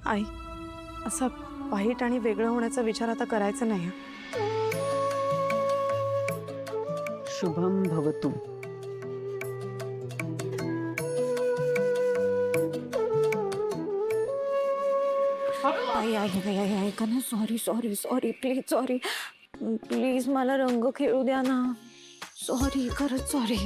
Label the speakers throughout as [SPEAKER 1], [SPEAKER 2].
[SPEAKER 1] आई, असं वाईट आणि वेगळं होण्याचा विचार आता करायचा नाही.
[SPEAKER 2] शुभम भवतु.
[SPEAKER 3] आई आई आई आई ऐका ना, sorry sorry sorry please sorry please, मला रंग खेळू द्या ना. सॉरी, खरंच सॉरी.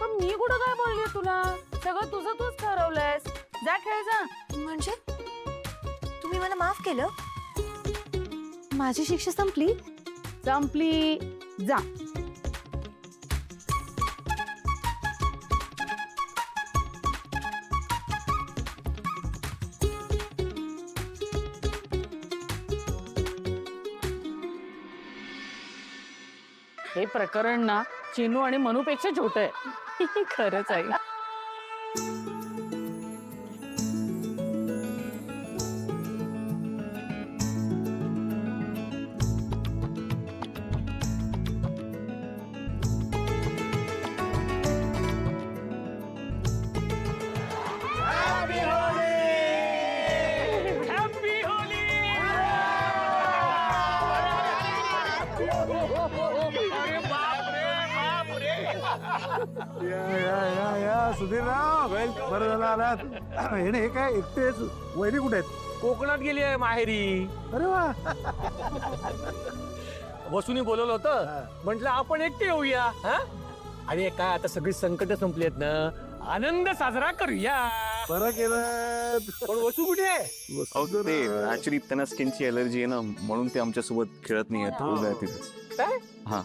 [SPEAKER 4] पण मी कुठं काय बोलली तुला? सगळं तुझं तूच ठरवलंयस. जा खेळ जा.
[SPEAKER 3] म्हणजे तुम्ही मला माफ केलं? माझी शिक्षा संपली?
[SPEAKER 4] संपली. जा. हे प्रकरण ना चिनू आणि मनूपेक्षा छोट आहे.
[SPEAKER 1] खरंच आई.
[SPEAKER 5] या सुधीरराव, बरं झालं आलात. हे काय एकटेच? वहिनी कुठे आहेत?
[SPEAKER 6] कोकणात गेली आहे माहेरी.
[SPEAKER 5] अरे वा.
[SPEAKER 6] वसुनी बोलवलं होतं, म्हटलं आपण एकटे येऊया. आणि काय आता सगळी संकट संपली आहेत ना, आनंद साजरा करूया.
[SPEAKER 5] बरं केलं.
[SPEAKER 6] पण वसू कुठे आहे?
[SPEAKER 7] ते ऍक्च्युली त्यांना स्किनची अलर्जी आहे ना, म्हणून ते आमच्या सोबत खेळत नाही आहेत.
[SPEAKER 6] काय?
[SPEAKER 7] हा.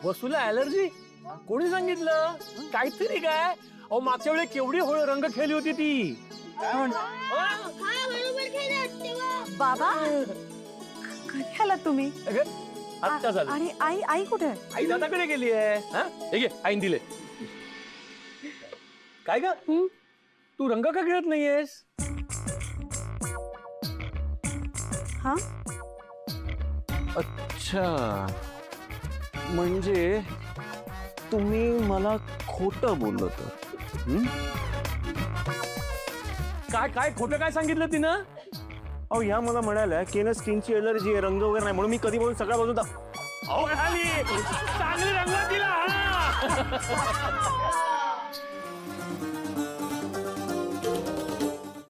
[SPEAKER 6] वसूला अलर्जी? कोणी सांगितलं? काहीतरी काय? अहो मागच्या वेळी केवढी रंग खेळली होती ती.
[SPEAKER 1] बाबा, कधी आलात तुम्ही?
[SPEAKER 6] आत्ता झालं.
[SPEAKER 1] आणि आई, आई कुठे?
[SPEAKER 6] आई दादाकडे गेली आहे. आईन दिले. काय ग तू रंग का खेळत नाहीयेस?
[SPEAKER 1] हा,
[SPEAKER 7] अच्छा, म्हणजे तुम्ही मला खोटं बोललो तर?
[SPEAKER 6] काय काय खोटं काय सांगितलं तिनं?
[SPEAKER 7] अहो ह्या मला म्हणाल्या की ना स्किनची अलर्जी आहे, रंग वगैरे नाही, म्हणून मी कधी बोलून सगळ्या बाजून
[SPEAKER 6] चांगली रंग दिला.